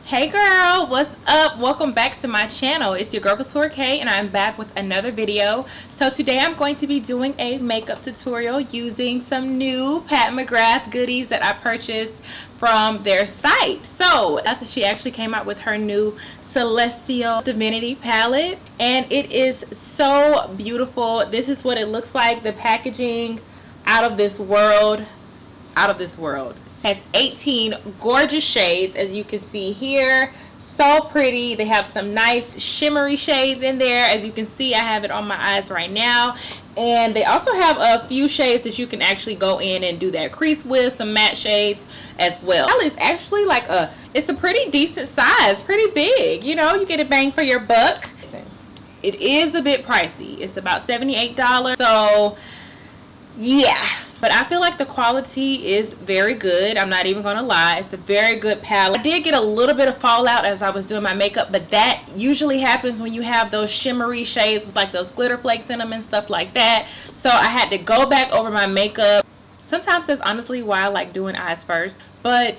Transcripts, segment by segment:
Hey girl, what's up? Welcome back to my channel. It's your girl Ktura Kay and I'm back with another video. So today I'm going to be doing a makeup tutorial using some new Pat McGrath goodies that I purchased from their site. So she actually came out with her new Celestial Divinity palette and it is so beautiful. This is what it looks like. The packaging, out of this world. Has 18 gorgeous shades, as you can see here. So pretty. They have some nice shimmery shades in there. As you can see, I have it on my eyes right now. And they also have a few shades that you can actually go in and do that crease with, some matte shades as well. It's actually like it's a pretty decent size, pretty big. You know, you get a bang for your buck. It is a bit pricey. It's about $78. So yeah, but I feel like the quality is very good. I'm not even gonna lie, it's a very good palette. I did get a little bit of fallout as I was doing my makeup, but that usually happens when you have those shimmery shades with like those glitter flakes in them and stuff like that. So I had to go back over my makeup. Sometimes that's honestly why I like doing eyes first, but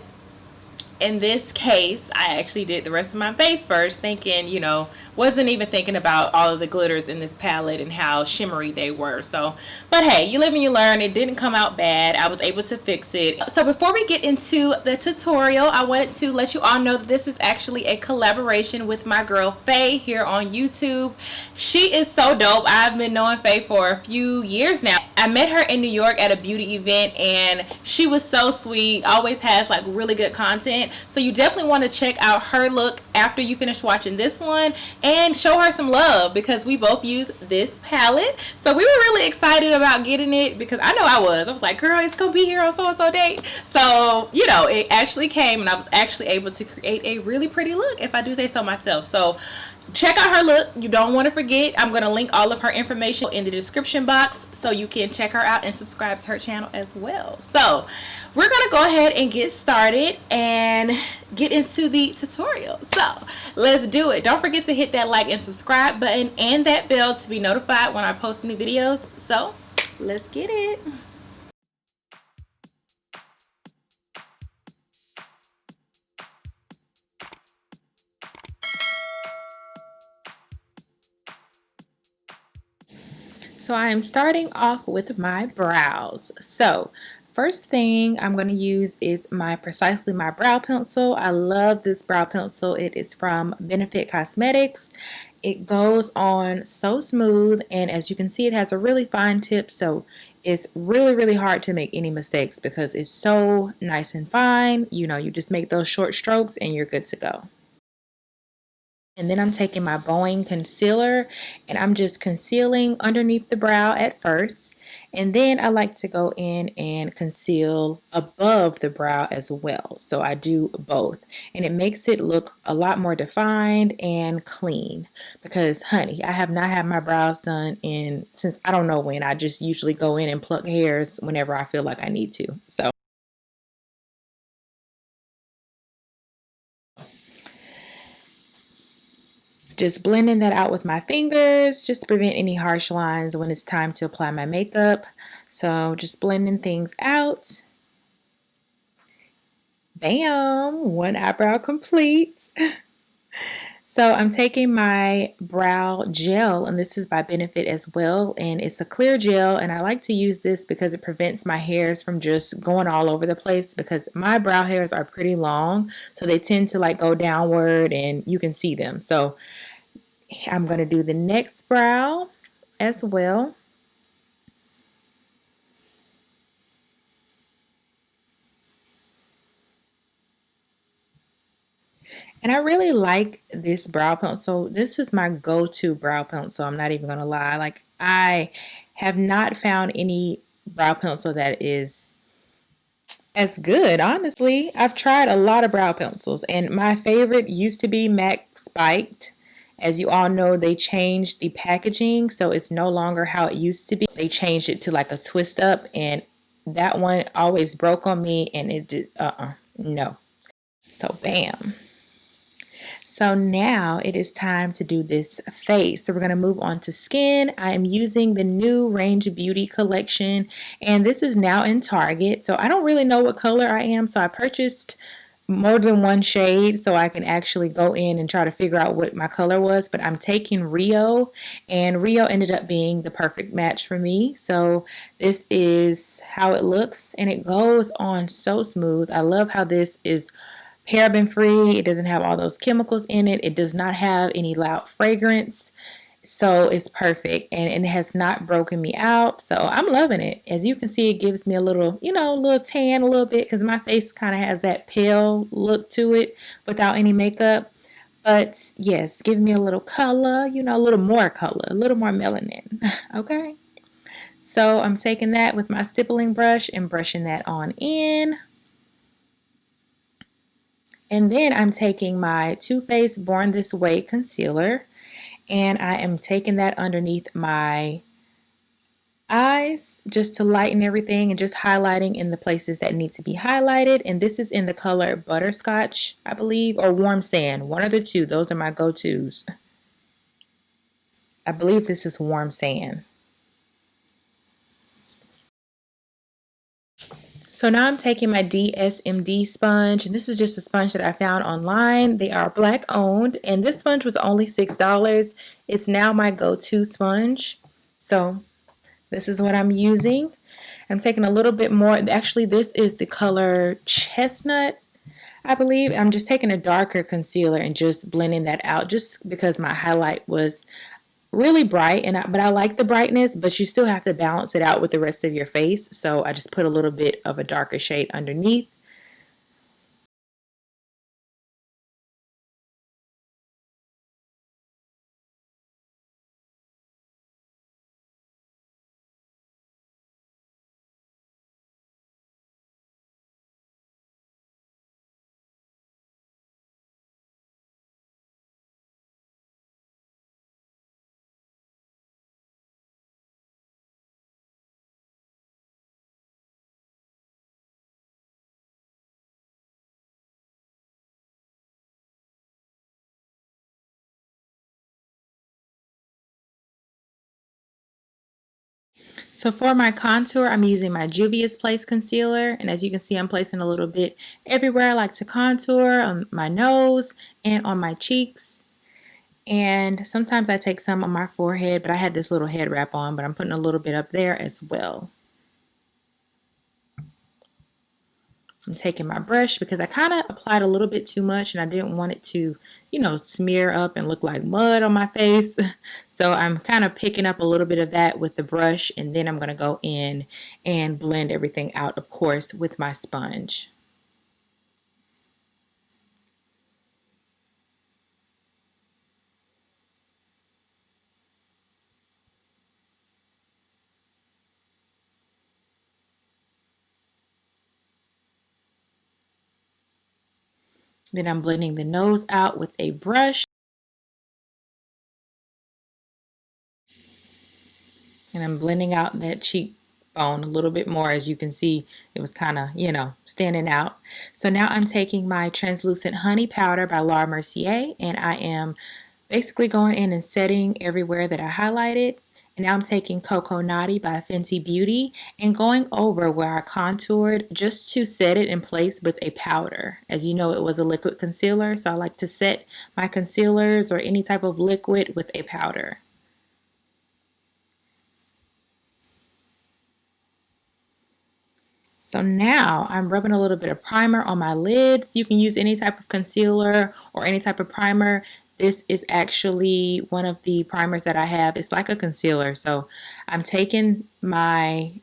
in this case I actually did the rest of my face first, thinking, you know, wasn't even thinking about all of the glitters in this palette and how shimmery they were. So, but hey, you live and you learn. It didn't come out bad. I was able to fix it. So before we get into the tutorial, I wanted to let you all know that this is actually a collaboration with my girl Faye here on YouTube. She is so dope. I've been knowing Faye for a few years now. I met her in New York at a beauty event and she was so sweet. Always has like really good content. So you definitely want to check out her look after you finish watching this one and show her some love, because we both use this palette. So we were really excited about getting it, because I know I was like, girl, it's gonna be here on so and so date. So, you know, it actually came and I was actually able to create a really pretty look, if I do say so myself. So check out her look. You don't want to forget, I'm going to link all of her information in the description box so you can check her out and subscribe to her channel as well. So we're going to go ahead and get started and get into the tutorial. So let's do it. Don't forget to hit that like and subscribe button and that bell to be notified when I post new videos. So let's get it. So I am starting off with my brows. So first thing I'm going to use is Precisely My brow pencil. I love this brow pencil. It is from Benefit Cosmetics. It goes on so smooth, and as you can see, it has a really fine tip, so it's really hard to make any mistakes because it's so nice and fine. You know, you just make those short strokes and you're good to go. And then I'm taking my Boeing concealer and I'm just concealing underneath the brow at first. And then I like to go in and conceal above the brow as well. So I do both. And it makes it look a lot more defined and clean. Because, honey, I have not had my brows done since I don't know when. I just usually go in and pluck hairs whenever I feel like I need to. So just blending that out with my fingers just to prevent any harsh lines when it's time to apply my makeup. So just blending things out. Bam! One eyebrow complete. So I'm taking my brow gel, and this is by Benefit as well, and it's a clear gel, and I like to use this because it prevents my hairs from just going all over the place, because my brow hairs are pretty long, so they tend to like go downward and you can see them. So I'm going to do the next brow as well. And I really like this brow pencil. This is my go-to brow pencil. I'm not even going to lie. Like, I have not found any brow pencil that is as good, honestly. I've tried a lot of brow pencils, and my favorite used to be MAC Spiked. As you all know, they changed the packaging, so it's no longer how it used to be. They changed it to like a twist up, and that one always broke on me, and it did, no. So bam. So now it is time to do this face. So we're going to move on to skin. I am using the new Range Beauty collection, and this is now in Target. So I don't really know what color I am, so I purchased more than one shade so I can actually go in and try to figure out what my color was, but I'm taking Rio, and Rio ended up being the perfect match for me. So this is how it looks, and it goes on so smooth. I love how this is paraben free. It doesn't have all those chemicals in it. It does not have any loud fragrance. So it's perfect, and it has not broken me out. So I'm loving it. As you can see, it gives me a little, you know, a little tan a little bit because my face kind of has that pale look to it without any makeup. But yes, give me a little color, you know, a little more color, a little more melanin. Okay. So I'm taking that with my stippling brush and brushing that on in. And then I'm taking my Too Faced Born This Way concealer, and I am taking that underneath my eyes just to lighten everything and just highlighting in the places that need to be highlighted. And this is in the color Butterscotch, I believe, or Warm Sand. One of the two. Those are my go-tos. I believe this is Warm Sand. So now I'm taking my DSMD sponge, and this is just a sponge that I found online. They are black owned, and this sponge was only $6. It's now my go-to sponge. So this is what I'm using. I'm taking a little bit more. Actually, this is the color Chestnut, I believe. I'm just taking a darker concealer and just blending that out just because my highlight was really bright, but I like the brightness, but you still have to balance it out with the rest of your face. So I just put a little bit of a darker shade underneath. So for my contour, I'm using my Juvia's Place concealer, and as you can see, I'm placing a little bit everywhere I like to contour, on my nose and on my cheeks. And sometimes I take some on my forehead, but I had this little head wrap on, but I'm putting a little bit up there as well. I'm taking my brush because I kind of applied a little bit too much and I didn't want it to, you know, smear up and look like mud on my face. So I'm kind of picking up a little bit of that with the brush, and then I'm going to go in and blend everything out, of course, with my sponge. Then I'm blending the nose out with a brush. And I'm blending out that cheekbone a little bit more. As you can see, it was kind of, you know, standing out. So now I'm taking my translucent honey powder by Laura Mercier, and I am basically going in and setting everywhere that I highlighted. And now I'm taking Coco Naughty by Fenty Beauty and going over where I contoured just to set it in place with a powder. As you know, it was a liquid concealer, so I like to set my concealers or any type of liquid with a powder. So now I'm rubbing a little bit of primer on my lids. You can use any type of concealer or any type of primer. This is actually one of the primers that I have. It's like a concealer. So I'm taking my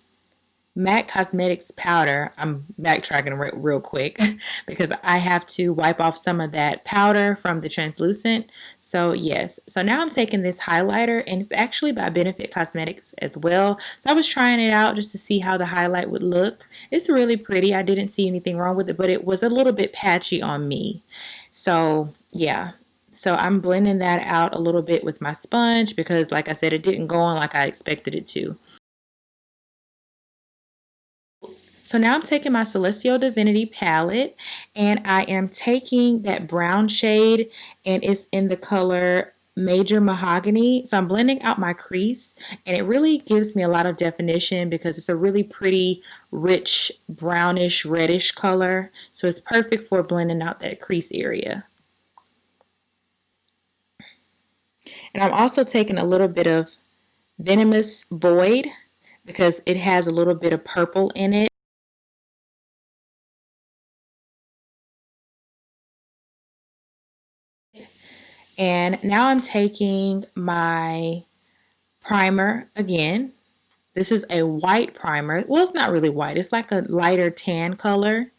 MAC Cosmetics powder. I'm backtracking real quick because I have to wipe off some of that powder from the translucent. So yes, so now I'm taking this highlighter, and it's actually by Benefit Cosmetics as well. So I was trying it out just to see how the highlight would look. It's really pretty. I didn't see anything wrong with it, but it was a little bit patchy on me. So yeah. So I'm blending that out a little bit with my sponge because, like I said, it didn't go on like I expected it to. So now I'm taking my Celestial Divinity palette, and I am taking that brown shade, and it's in the color Major Mahogany. So I'm blending out my crease, and it really gives me a lot of definition because it's a really pretty, rich, brownish, reddish color. So it's perfect for blending out that crease area. And I'm also taking a little bit of Venomous Void because it has a little bit of purple in it. And now I'm taking my primer again. This is a white primer. Well, it's not really white. It's like a lighter tan color.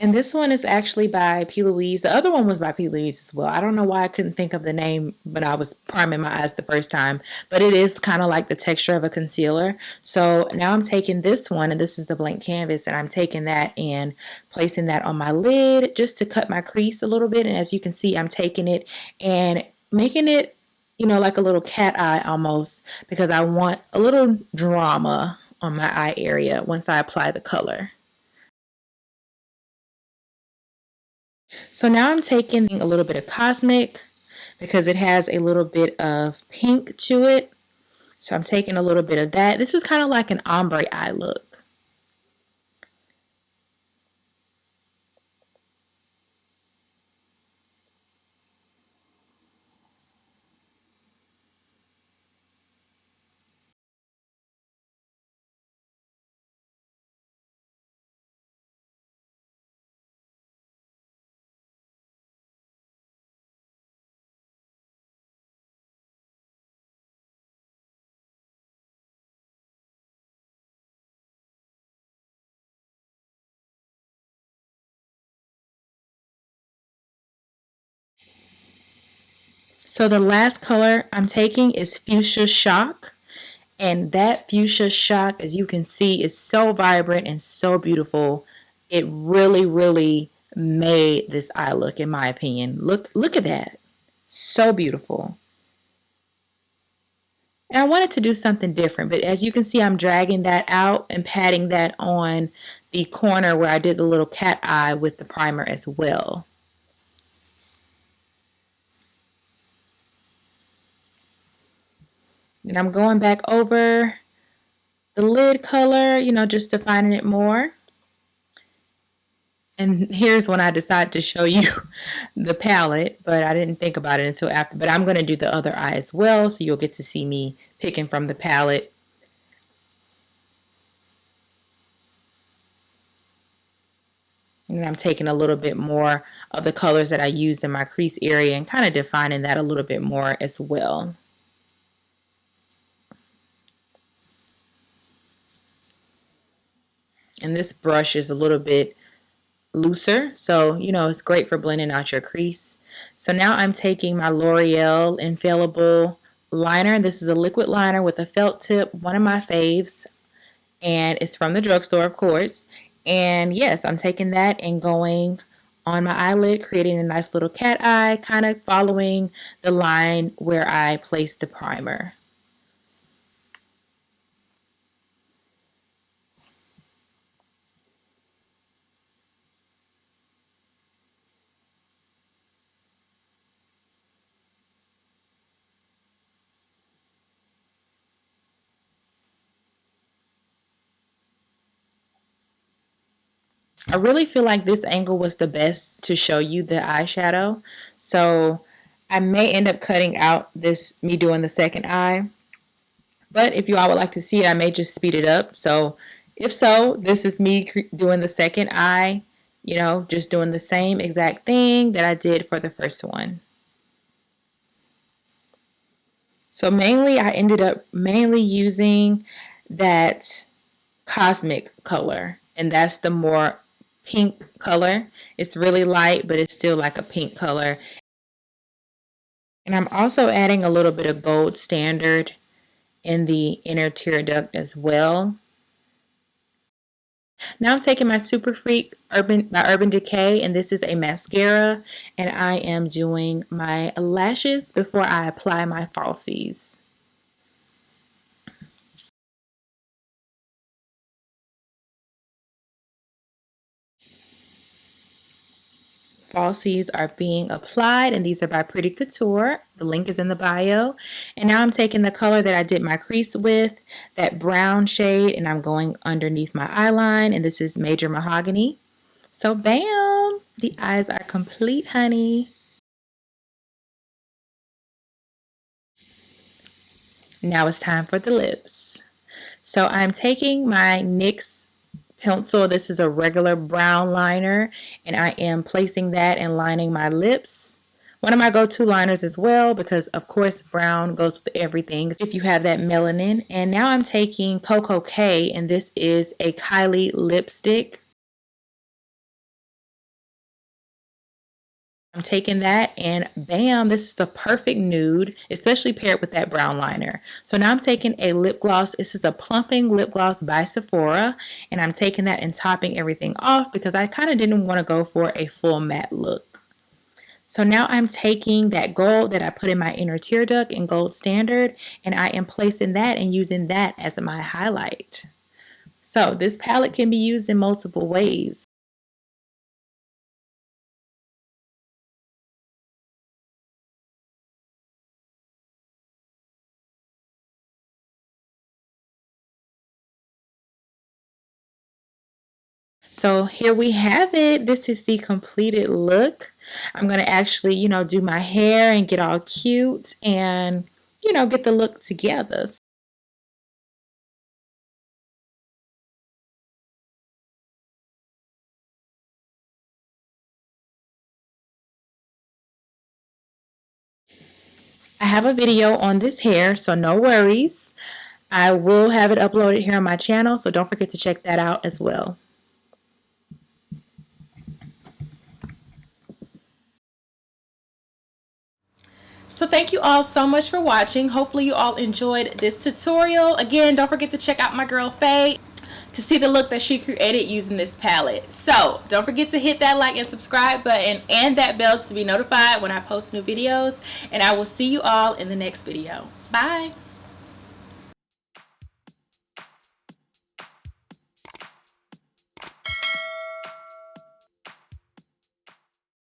And this one is actually by P. Louise. The other one was by P. Louise as well. I don't know why I couldn't think of the name when I was priming my eyes the first time. But it is kind of like the texture of a concealer. So now I'm taking this one, and this is the blank canvas, and I'm taking that and placing that on my lid just to cut my crease a little bit. And as you can see, I'm taking it and making it, you know, like a little cat eye almost, because I want a little drama on my eye area once I apply the color. So now I'm taking a little bit of Cosmic because it has a little bit of pink to it. So I'm taking a little bit of that. This is kind of like an ombre eye look. So the last color I'm taking is Fuchsia Shock. And that Fuchsia Shock, as you can see, is so vibrant and so beautiful. It really, really made this eye look, in my opinion. Look at that. So beautiful. And I wanted to do something different, but as you can see, I'm dragging that out and patting that on the corner where I did the little cat eye with the primer as well. And I'm going back over the lid color, you know, just defining it more. And here's when I decided to show you the palette, but I didn't think about it until after. But I'm going to do the other eye as well, so you'll get to see me picking from the palette. And then I'm taking a little bit more of the colors that I used in my crease area and kind of defining that a little bit more as well. And this brush is a little bit looser, so you know it's great for blending out your crease. So now I'm taking my L'Oreal Infallible liner. This is a liquid liner with a felt tip, one of my faves, and it's from the drugstore, of course. And yes, I'm taking that and going on my eyelid, creating a nice little cat eye, kind of following the line where I placed the primer. I really feel like this angle was the best to show you the eyeshadow. So I may end up cutting out this, me doing the second eye. But if you all would like to see it, I may just speed it up. So if so, this is me doing the second eye, you know, just doing the same exact thing that I did for the first one. So mainly I ended up mainly using that Cosmic color, and that's the more pink color. It's really light, but it's still like a pink color. And I'm also adding a little bit of Gold Standard in the inner tear duct as well. Now I'm taking my Super Freak by Urban Decay, and this is a mascara, and I am doing my lashes before I apply my falsies. falsies are being applied, and these are by Pretty Couture. The link is in the bio. And now I'm taking the color that I did my crease with, that brown shade, and I'm going underneath my eyeline, and this is Major Mahogany. So bam! The eyes are complete, honey. Now it's time for the lips. So I'm taking my NYX pencil. This is a regular brown liner, and I am placing that and lining my lips. One of my go-to liners as well, because of course brown goes with everything if you have that melanin. And now I'm taking Ktura Kay, and this is a Kylie lipstick. I'm taking that, and bam, this is the perfect nude, especially paired with that brown liner. So now I'm taking a lip gloss. This is a plumping lip gloss by Sephora, and I'm taking that and topping everything off because I kind of didn't want to go for a full matte look. So now I'm taking that gold that I put in my inner tear duct in Gold Standard, and I am placing that and using that as my highlight. So this palette can be used in multiple ways. So here we have it. This is the completed look. I'm going to actually, do my hair and get all cute and, get the look together. I have a video on this hair, so no worries. I will have it uploaded here on my channel, so don't forget to check that out as well. So thank you all so much for watching. Hopefully you all enjoyed this tutorial. Again, don't forget to check out my girl Faye to see the look that she created using this palette. So don't forget to hit that like and subscribe button and that bell to be notified when I post new videos. And I will see you all in the next video. Bye.